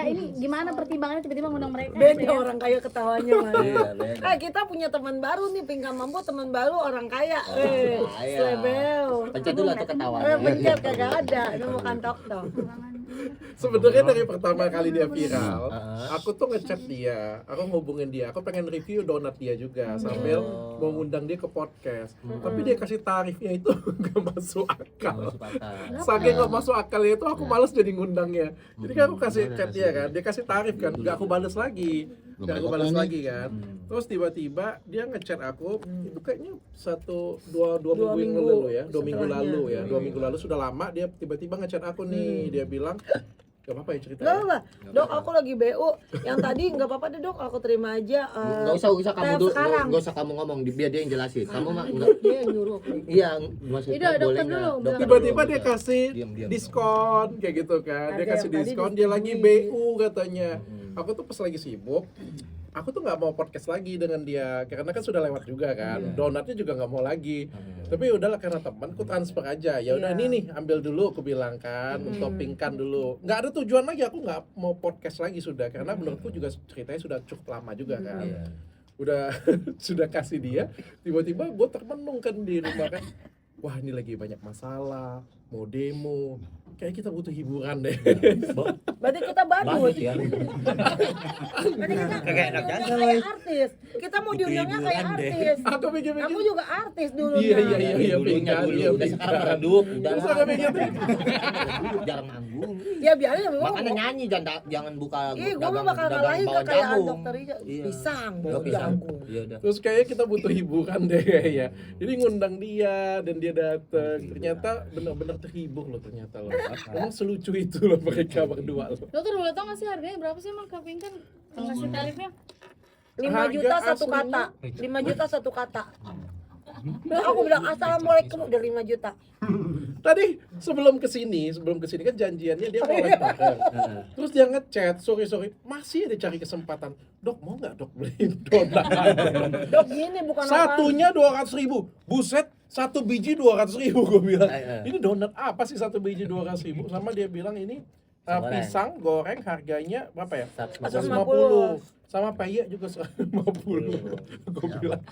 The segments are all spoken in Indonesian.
Enggak, ini gimana pertimbangannya tiba-tiba ngundang mereka? Beda ya? orang kaya ketawanya mah. Iya, beda. Kita punya teman baru nih, Pingkan Mampu teman baru orang kaya. Kaya. Slebel. Pencet dulu atau ketawa. Pencet kagak ada, ini bukan tok-tok. Sebenarnya dari pertama kali dia viral, aku tuh ngechat dia, aku ngubungin dia, aku pengen review donat dia juga sambil mau ngundang dia ke podcast. Tapi dia kasih tarifnya itu nggak masuk akal. Saking nggak masuk akalnya itu aku males jadi ngundangnya. Jadi kan aku kasih chat dia kan, dia kasih tarif kan, nggak aku balas lagi. Nggak aku balas lagi kan. Terus tiba-tiba dia ngechat aku, itu kayaknya dua minggu yang lalu ya, 2 minggu lalu ya, 2 minggu lalu sudah lama dia tiba-tiba ngechat aku nih, dia bilang gak apa-apa ya cerita. Gak apa, Dok, aku lagi BU. Yang tadi gak apa-apa deh, Dok, aku terima aja. Nggak usah kamu dulu, sekarang. nggak usah kamu ngomong, biar dia yang jelasin. Kamu mah enggak. Dia yang nyuruh. Iya, maksudnya Udah, dokter boleh dulu, nggak? Tiba-tiba dia kasih Diam. diskon kayak gitu kan. Dia Ada kasih yang tadi diskon, dia lagi diskon. BU katanya. Aku tuh pas lagi sibuk, aku tuh nggak mau podcast lagi dengan dia karena kan sudah lewat juga kan. Donatnya juga nggak mau lagi. Tapi udahlah karena teman, aku transfer aja. Ya udah ini nih, ambil dulu aku bilang kan, toppingkan dulu. Nggak ada tujuan lagi, aku nggak mau podcast lagi sudah karena menurutku juga ceritanya sudah cukup lama juga kan. Udah sudah kasih dia, tiba-tiba gue termenung kan di rumah kan. Wah ini lagi banyak masalah, mau demo, kayak kita butuh hiburan deh. Berarti kita badut. Banget ya. Berarti kita Kayak enak diundangnya aja, kayak artis. Kita mau diundangnya kayak artis. Aku mikir-mikir, Aku juga artis dulu. iya Dulunya pinggan, dulu, iya udah sekarang pinggan. redup, udah. Terus aku mikir, Jarang manggung. Ya biarin ya, Makanya nyanyi jangan buka ih, gue mah bakal ngalahin kekayaan dokter Ija. Iya. Pisang, Oh, bau pisang. jagung. Iya udah. terus kayaknya kita butuh hiburan deh ya. Jadi ngundang dia dan dia datang. Ternyata benar-benar terhibur loh ternyata loh. Emang selucu itu loh mereka berdua loh. Dokter boleh tau nggak sih harganya berapa sih emang Kak Pinkan? Ngasih tarifnya? 5 Harga juta satu aslinya- kata. 5 juta satu kata. Nah, aku bilang assalamualaikum udah 5 juta. Tadi sebelum kesini kan janjiannya dia mau live bareng. Terus dia ngechat, sorry masih ada cari kesempatan. Dok mau nggak dok beli donat? Dok gini bukan apa. Satunya 200.000. Buset, 1 biji 200.000 gue bilang. Ini donat apa sih 1 biji 200.000? Sama dia bilang ini Goreng. pisang goreng harganya berapa ya? 150. 150. Sama payek juga 150. Gue bilang.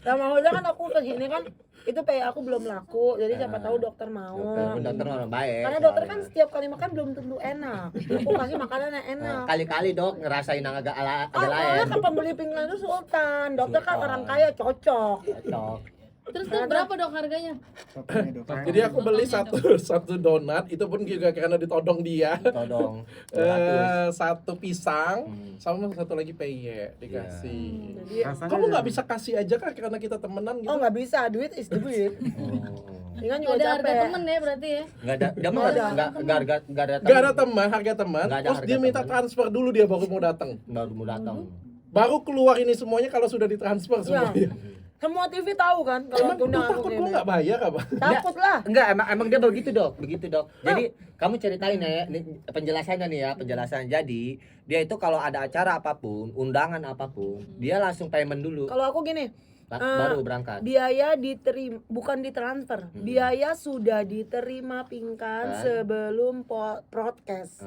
Nah, maksudnya kan aku ke sini kan itu PA aku belum laku. Jadi siapa tahu dokter mau. Dokter orang baik. Karena dokter kan setiap kali makan belum tentu enak. Aku kasih makanan yang enak. Kali-kali dok ngerasain yang agak agak lain. Awalnya kapan beli pinggan itu Sultan. Dokter kan orang kaya cocok. Cocok. Terus tuh berapa dok harganya? Jadi aku beli satu donat, itu pun juga karena ditodong dia. Todong. 200. Satu pisang sama satu lagi peyek dikasih. Jadi Kamu nggak bisa kasih aja kan karena kita temenan gitu? oh nggak bisa, duit is duit. Pinggan juga Ada harga capek. temen ya berarti ya? Enggak ada. Dia mah Nggak ada. enggak ada. Gak ada teman, harga teman. Nggak ada Terus harga dia minta teman. transfer dulu dia baru mau datang. Baru mau datang. Baru keluar ini semuanya kalau sudah ditransfer semuanya. Semua TV tahu kan kalau Emang aku lu undang aku takut kayak lu nggak bayar apa? takut lah. Enggak, emang dia begitu dok. Jadi kamu ceritain ya, ini penjelasannya nih ya, penjelasan. Jadi dia itu kalau ada acara apapun, undangan apapun, dia langsung payment dulu, Kalau aku gini, baru berangkat. biaya diterima bukan ditransfer. Biaya sudah diterima Pingkan sebelum broadcast.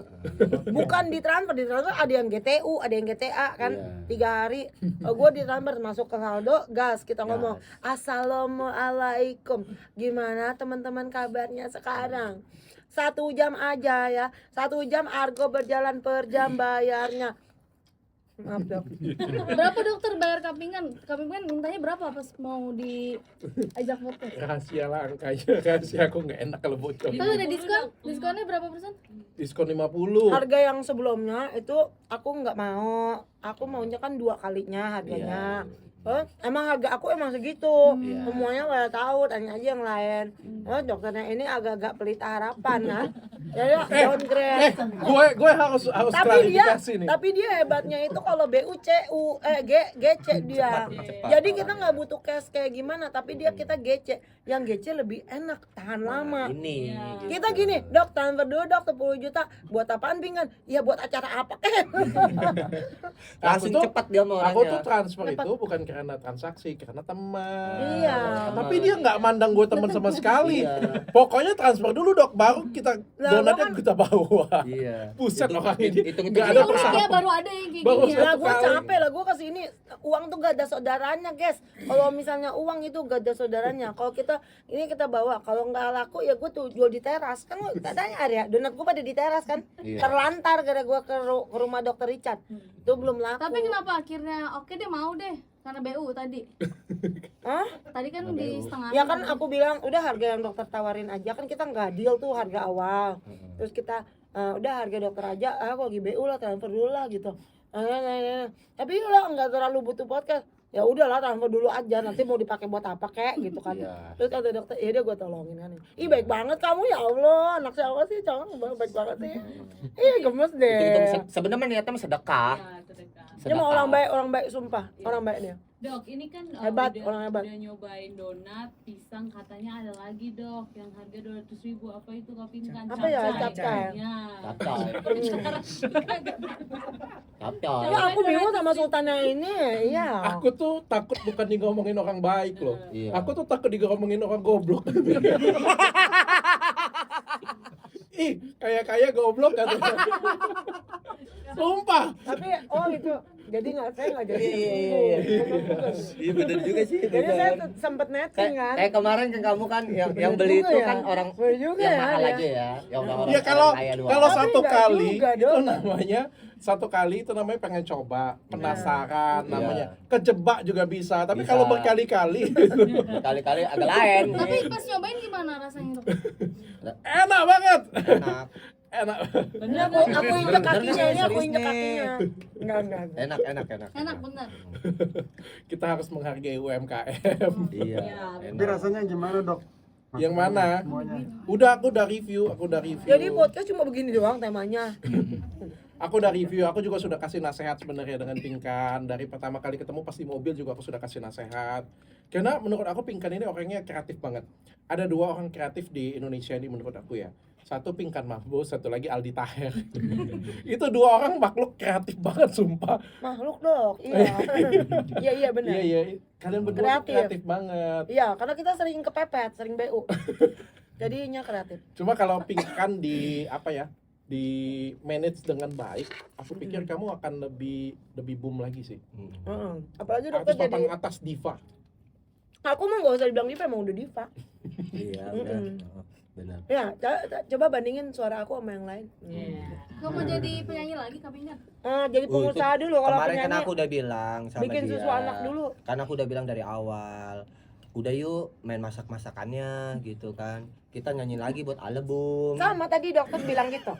Bukan ditransfer ada yang GTU, ada yang GTA kan. Iya. 3 hari gue ditransfer masuk ke saldo, gas kita ngomong. Assalamualaikum. Gimana teman-teman kabarnya sekarang? 1 jam aja ya. 1 jam argo berjalan per jam bayarnya. Maaf dok. Berapa dokter bayar Kak Pinkan? Kak Pinkan mintanya berapa pas mau diajak podcast? Rahasia lah angkanya, rahasia aku nggak enak kalau bocor. Tapi ada diskon? Diskonnya berapa persen? Diskon 50. Harga yang sebelumnya itu aku nggak mau. Aku maunya kan 2 kalinya harganya. Emang harga aku emang segitu. Semuanya pada tahu, tanya aja yang lain. Dokternya ini agak-agak pelit harapan nah. Jadi downgrade. Gue harus klarifikasi nih. Tapi dia hebatnya itu kalau BUCU GC dia. Jadi kita nggak butuh cash kayak gimana, tapi kita GC. Yang GC lebih enak, tahan lama. Ini. Kita gini, dok transfer dulu dok 10 juta. Buat apaan Pingkan? Ya buat acara apa? Langsung cepat dia mau Aku orangnya. tuh transfer itu bukan karena transaksi, karena teman. Iya. Tapi dia nggak mandang gue teman sama sekali. Iya. Pokoknya transfer dulu dok, baru kita Lah, donatnya kan- kita bawa. Iya. Buset Itu- orang ini. itu- nggak Jadi ada unik persahabatan. ya, baru ada yang kayak Baru gini ya. Lah gue Sekali. capek lah, gue kesini uang tuh gak ada saudaranya guys. Kalau misalnya uang itu gak ada saudaranya. Kalau kita bawa, kalau nggak laku ya gue tuh jual di teras. Kan lo katanya ada ya, donat gue pada di teras kan. Iya. Terlantar gara gue ke rumah dokter Richard. Itu belum laku. Tapi kenapa akhirnya oke deh mau deh karena BU tadi. Hah? Tadi kan di setengah. Ya kan aku bilang udah harga yang dokter tawarin aja, kan kita nggak deal tuh harga awal. Terus kita udah harga dokter aja, aku lagi BU lah, transfer dulu lah gitu. Tapi udah nggak terlalu butuh podcast. Ya udahlah transfer dulu aja, nanti mau dipakai buat apa kek gitu kan. Iya. Terus kata dokter, ya udah gue tolongin kan. Ih baik banget kamu ya Allah, anak siapa sih cowok baik banget sih. Ih gemes deh. Itu sebenarnya niatnya mah sedekah. Ya, sedekah. Dia mau orang baik sumpah, orang baik dia. Dok, ini kan Hebat, orang hebat. udah nyobain donat, pisang, katanya ada lagi dok yang harga 200.000. Apa itu kapinkan? Apa ya, capcay? Ya. Capcay. Capcay. Ya aku bingung sama sultannya ini, iya. Aku tuh takut bukan ngomongin orang baik loh. Iya. Aku tuh takut ngomongin orang goblok. Ih, kayak goblok katanya. Sumpah. Tapi gitu. Jadi saya nggak jadi. Iya. Iya benar juga sih. Jadi saya sempet netting kan. Kayak kemarin kan kamu kan yang beli juga itu ya. kan orang Bener juga yang ya, mahal ya. aja ya. Yang orang Ya kalau kaya doang. kalau Tapi satu nggak kali juga, itu Dok. namanya pengen coba, penasaran Iya. namanya. Kejebak juga bisa, tapi Bisa. kalau berkali-kali Kali-kali agak lain. Tapi pas nyobain gimana rasanya dok? enak banget. Enak. Enak. Ini aku injek kakinya, ini aku Serius injek nih. kakinya. Enggak. Enak. Enak bener. Kita harus menghargai UMKM. Iya. Tapi enak. rasanya gimana dok? Yang mana? Semuanya. Aku udah review. Jadi podcast cuma begini doang temanya. Aku udah review, aku juga sudah kasih nasihat sebenarnya dengan Pinkan. Dari pertama kali ketemu pas di mobil juga aku sudah kasih nasihat. Karena menurut aku Pinkan ini orangnya kreatif banget. Ada 2 orang kreatif di Indonesia ini menurut aku ya. Satu Pinkan Mambo, satu lagi Aldi Taher. Itu 2 orang makhluk kreatif banget sumpah. Makhluk dok, iya. Iya benar. Iya. Kalian berdua Kreatif. kreatif banget. Iya, karena kita sering kepepet, sering BU. Jadinya kreatif. Cuma kalau Pinkan di di manage dengan baik, aku pikir kamu akan lebih boom lagi sih. Apalagi Artis dokter jadi. papan atas diva. Aku mah nggak usah dibilang diva, emang udah diva. Iya, udah. Benar. Ya, coba bandingin suara aku sama yang lain. Kau mau jadi penyanyi lagi kapingan? Jadi pengusaha dulu kalau Kemarin kan penyanyi. aku udah bilang sama bikin dia. susu anak dulu. Karena aku udah bilang dari awal. Udah yuk main masak-masakannya gitu kan. Kita nyanyi lagi buat album. Sama tadi dokter bilang gitu.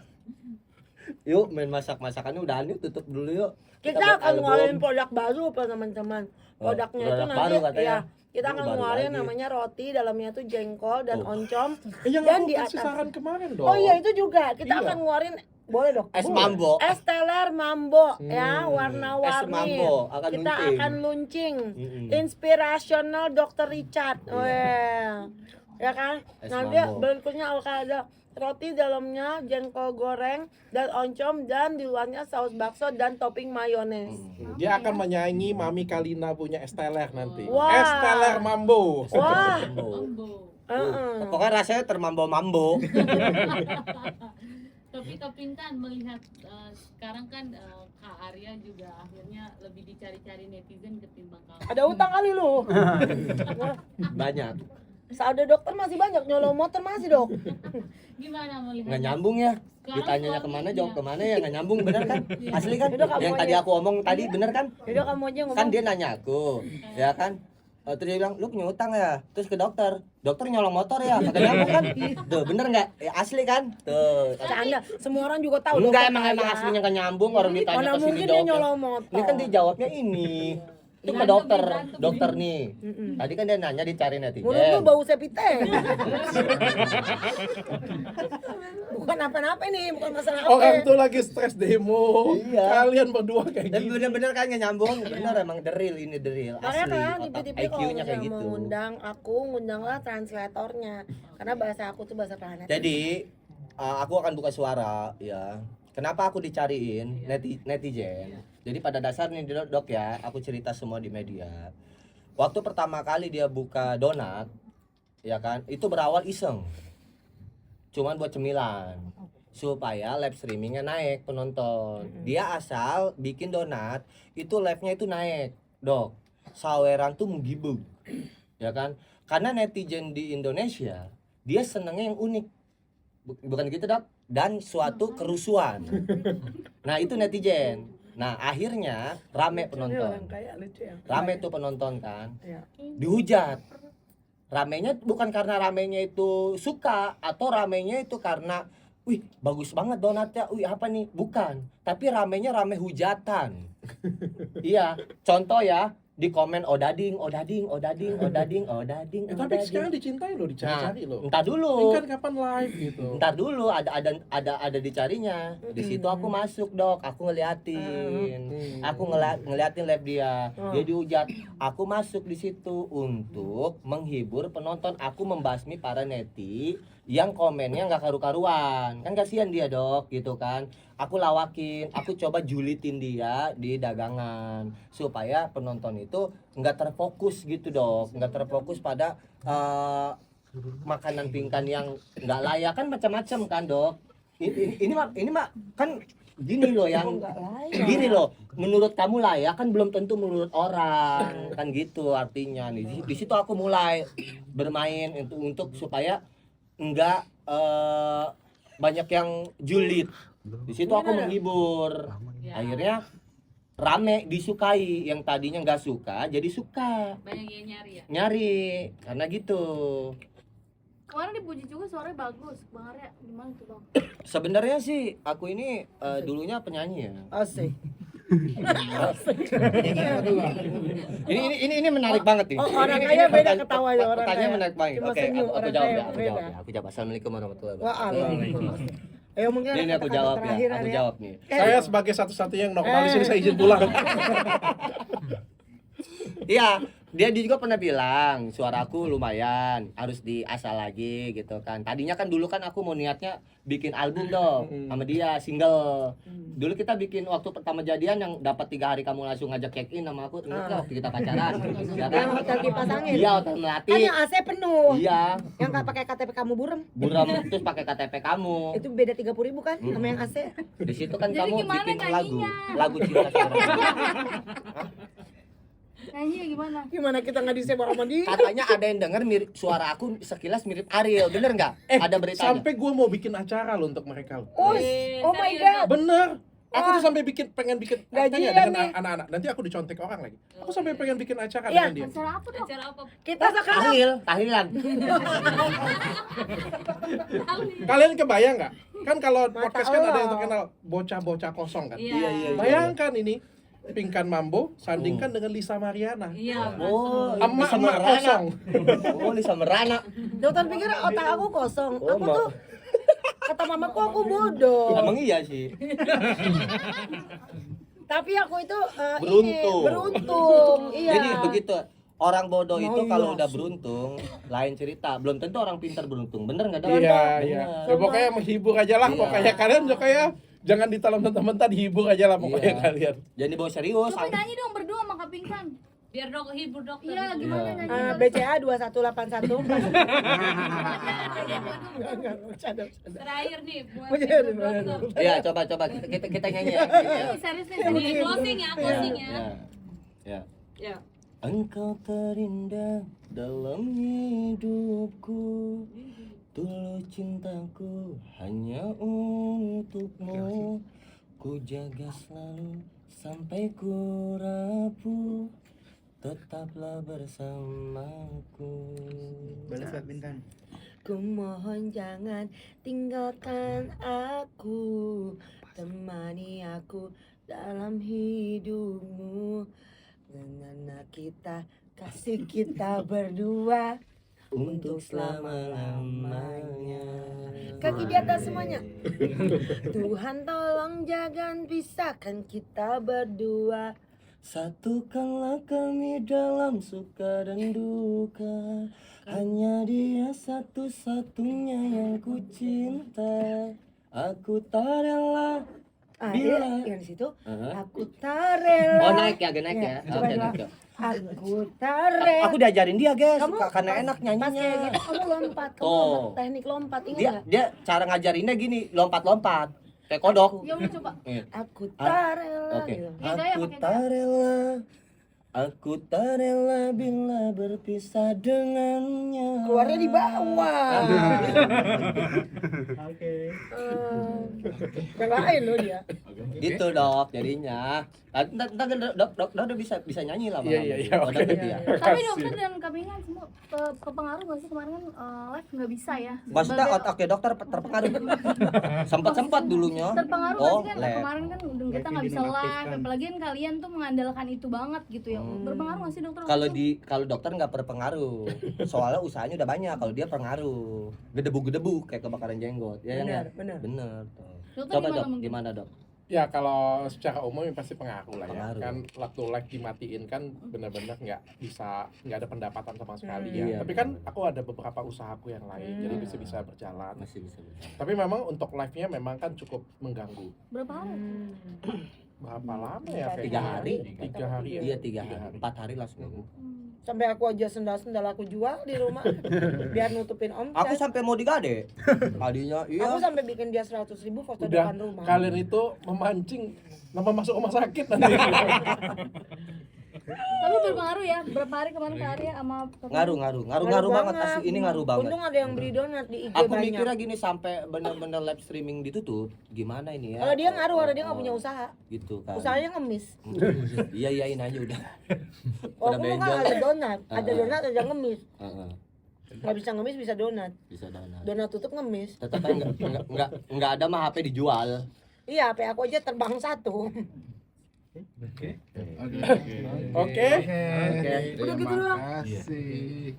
Yuk main masak-masakannya udah yuk tutup dulu yuk. Kita buat akan album. ngeluarin produk baru apa teman-teman. Produknya itu produk nanti baru katanya. ya kita akan Baru ngeluarin lagi. namanya roti, dalamnya tuh jengkol dan Oh. oncom. Yang Dan aku di kasih atas. saran kemarin dong. Oh iya itu juga kita Iya. akan ngeluarin, boleh dok. Es Boleh. mambo. Es teler mambo ya warna-warni. Es mambo akan Kita launching. akan launching. Mm-mm. Inspirational Dr. Richard. Weh. Ya kan? Es Nanti mambo. bentuknya ada roti dalamnya jengkol goreng dan oncom dan di luarnya saus bakso dan topping mayones. Dia akan menyaingi Mami Kalina punya es teler nanti. Wah. Es teler mambo. Wah. Mambo. Ombo. Pokoknya rasanya termambo-mambo. Tapi kapinkan melihat sekarang kan Kak Arya juga akhirnya lebih dicari-cari netizen ketimbang kamu. Ada utang kali lu. Banyak. Ada dokter masih banyak, nyolong motor masih dok. Gimana melihat? Nggak nyambung ya. Sekarang Ditanyanya kemana suaminya. jawab kemana ya nggak nyambung, bener kan? Asli kan? Udah, kamu Yang aja. tadi aku omong tadi bener kan? Yaudah kamu aja ngomong. Kan dia nanya aku, ya kan? Terus dia bilang, lu punya utang ya? Terus ke dokter nyolong motor ya? Kagak nyambung kan? Tuh bener nggak? Asli kan? Tuh. Canda, semua orang juga tahu. Enggak, dokter emang kaya. aslinya nggak nyambung, orang ditanya Mana ke sini mungkin dia jawabnya. nyolong motor. Ini kan dijawabnya ini. Itu ke dokter nih. Mm-mm. Tadi kan dia nanya dicari Mulut lu netizen. bau sepite. Bukan apa-apa nih, bukan masalah apa. Orang tuh lagi stres demo. Iya. Kalian berdua kayak Dan gitu. bener-bener kan nggak nyambung, bener emang the real ini the real. Makanya Asli, kan otak tipe-tipe kalau IQ-nya kayak misalnya gitu. mau ngundang aku, ngundanglah translatornya. Karena bahasa aku tuh bahasa planet. Jadi aku akan buka suara ya. Kenapa aku dicariin netizen? Jadi pada dasarnya dok ya, aku cerita semua di media. Waktu pertama kali dia buka donat, ya kan, itu berawal iseng. Cuman buat cemilan. Supaya live streamingnya naik penonton. Dia asal bikin donat, itu live-nya itu naik, dok. Saweran tuh menggibug, ya kan? Karena netizen di Indonesia, dia senengnya yang unik. Bukan gitu dok? Dan suatu kerusuhan. Nah itu netizen. Nah akhirnya rame penonton. Rame tuh penonton kan. Dihujat. Ramenya bukan karena ramenya itu suka, atau ramenya itu karena wih bagus banget donatnya, wih apa nih, bukan, tapi ramenya rame hujatan. Iya, contoh ya, di komen odading. Tapi sekarang dicintai loh, dicari-cari loh. Entar dulu. Ini kan kapan live gitu. Ntar dulu ada dicarinya. Di situ aku masuk dok, aku ngeliatin, ngeliatin live dia, dia dihujat. Aku masuk di situ untuk menghibur penonton, aku membasmi para neti yang komennya nggak karu-karuan, kan kasihan dia dok, gitu kan. Aku lawakin, aku coba julitin dia di dagangan supaya penonton itu nggak terfokus gitu dok, nggak terfokus pada makanan pingkan yang nggak layak kan, macam-macam kan dok. Ini mah kan gini loh, yang gini loh, menurut kamu layak kan belum tentu menurut orang kan, gitu artinya nih. Di situ aku mulai bermain untuk supaya enggak banyak yang julid. Di situ aku menghibur. Akhirnya rame, disukai, yang tadinya nggak suka jadi suka. Banyak yang nyari ya. Nyari karena gitu. Kemarin dipuji juga suaranya bagus, Bang Arya. Gimana tuh Bang? Sebenarnya sih aku ini dulunya penyanyi ya. Asik. Ini menarik banget nih. Oh, orang kaya beda ketawanya, orang Pertanyaan kaya. menarik banget. Cuma Oke, senyum, aku orang jawab kaya ya. Aku beda. jawab ya. Aku jawab. Assalamualaikum warahmatullahi wabarakatuh. Waalaikumsalam. Ayo mungkin Ini aku kata-kata jawab ya. terakhir, Aku Arya. jawab nih. Saya sebagai satu-satunya yang normal di sini, saya izin pulang. Iya, dia juga pernah bilang suaraku lumayan, harus diasah lagi gitu kan. Tadinya kan dulu kan aku mau niatnya bikin album dong sama dia, single. Dulu kita bikin waktu pertama jadian yang dapat 3 hari kamu langsung ngajak check in sama aku, ingat nggak waktu kita pacaran? Ya kan? Yang hotel kipas angin. Iya, hotel Melati. Kan yang AC penuh. Iya, Yang nggak pakai KTP kamu buram. buram terus pakai KTP kamu. Itu beda 30.000 kan sama yang AC. Di situ kan Jadi kamu gimana bikin lagu, nyanyinya? lagu cinta seorang. Nyanyi gimana? Gimana kita nggak disebar sama dia? Katanya ada yang denger mirip suara aku sekilas mirip Ariel, bener nggak? Ada beritanya. Sampai gue mau bikin acara loh untuk mereka loh. Oh, oh my god. Bener. Aku tuh sampai pengen bikin Gajian tanya dengan nih. anak-anak. Nanti aku dicontek orang lagi. Aku sampai pengen bikin acara Iya. dengan dia. Acara apa dong? Acara apa? Kita sekarang tahlilan. Kalian kebayang nggak? Kan kalau Mata podcast kan ada yang Allah. terkenal bocah-bocah kosong kan. Iya. Bayangkan ini Pinkan Mambo sandingkan dengan Lisa Mariana. Iya. Oh, Emak-emak kosong. Oh, Lisa Merana. dokter pikir otak aku kosong. Oh, Aku tuh kata mamaku aku bodoh. Emang iya sih. Tapi aku itu Beruntung. beruntung. Iya. Jadi begitu. Orang bodoh itu Oh, kalau iya udah sih. beruntung, lain cerita. Belum tentu orang pintar beruntung. Bener nggak, Dok? Iya, Bener. iya. Ya, pokoknya menghibur aja lah. Iya. Pokoknya kalian juga ya jangan ditelan mentah-mentah, dihibur aja lah pokoknya Iya. kalian. Jangan dibawa serius. Coba nyanyi dong berdua sama Kak Pinkan. Biar dok hibur dokter. Iya, gimana Iya. nyanyi? BCA 2181. Terakhir nih buat Bener, hibur bener. dokter. Iya, coba kita nyanyi ya. Ini serius nih. Ini closing ya, closing ya. Ya. Ya. Engkau terindah dalam hidupku, tulus cintaku hanya untukmu. Ku jaga selalu sampai ku rapuh, tetaplah bersamaku. Balas Pak Bintan. Ku mohon jangan tinggalkan aku, temani aku dalam hidupmu. Nana kita, kasih kita berdua Untuk selama-lamanya. kaki di atas semuanya. Tuhan tolong jangan pisahkan kita berdua. Satukanlah kami dalam suka dan duka. Hanya dia satu-satunya yang ku cinta. Aku tak rela Bila. yang di situ Heeh. aku tarel. Oh naik ya, agak naik ya. Coba Oke, dulu. naik ya. Aku tarel. Aku diajarin dia, guys, Kamu karena enak pas kayak nyanyinya. gitu kamu lompat, kamu Tuh. lompat, teknik lompat ingat Dia nggak? dia cara ngajarinnya gini, lompat-lompat. Kayak kodok. Ya udah coba. Iya. Aku tarel. Oke. gitu. Ya, gaya Aku pakai tak rela. Aku tak rela bila berpisah dengannya. Keluarnya di bawah. Yang lain loh dia. Gitu dok jadinya. Ntar dok udah bisa nyanyi lah. Iya, iya, iya, Oh, oke. dapet ya. Tapi dokter dan Kapingan semua kepengaruh nggak sih kemarin kan live nggak bisa ya? Maksudnya Sebagai- oke dokter terpengaruh. Sempat dulunya. terpengaruh Oh, nggak sih kan lab. kemarin kan udah kita nggak bisa live, apalagi kan kalian tuh mengandalkan itu banget gitu ya. Berpengaruh nggak sih dokter? Kalau dokter nggak berpengaruh, soalnya usahanya udah banyak. Kalau dia pengaruh, gedebu kayak kebakaran jenggot, ya kan ya? Benar. Bener. Dokter Coba gimana dok, mungkin? gimana dok? Ya kalau secara umum ya pasti pengaruh lah ya. Pengaruh. Kan waktu live dimatiin kan benar-benar nggak ada pendapatan sama sekali ya. Iya, Tapi kan aku ada beberapa usahaku yang lain, jadi bisa berjalan. Masih bisa. Tapi memang untuk live-nya memang kan cukup mengganggu. Berapa hari? Berapa lama ya? Kayak 3 hari. 3 hari ya. Iya 3 hari, 4 hari lah seminggu. Sampai aku aja sendal aku jual di rumah biar nutupin omset. Aku sampai mau digade. Tadinya iya. Aku sampai bikin dia 100.000 foto Udah depan rumah. kalian itu memancing nama masuk rumah sakit nanti. Tapi berpengaruh ya. Berapa hari kemarin Kak Arya sama Kapingan? Ngaruh banget asli, ini ngaruh banget. Untung ada yang beli donat di IG Aku banyak. mikirnya gini sampai bener-bener live streaming ditutup, gimana ini ya? Kalau dia ngaruh, karena dia nggak punya usaha. Gitu kan. Usahanya ngemis. Iya iyain aja udah. Oh, Udah aku kan benjol. ada donat, ada ngemis. Heeh, Nggak bisa ngemis bisa donat. bisa donat. Donat tutup ngemis. Tetap aja enggak ada mah HP dijual. Iya, HP aku aja terbang satu. Oke. Udah gitu doang. Terima kasih.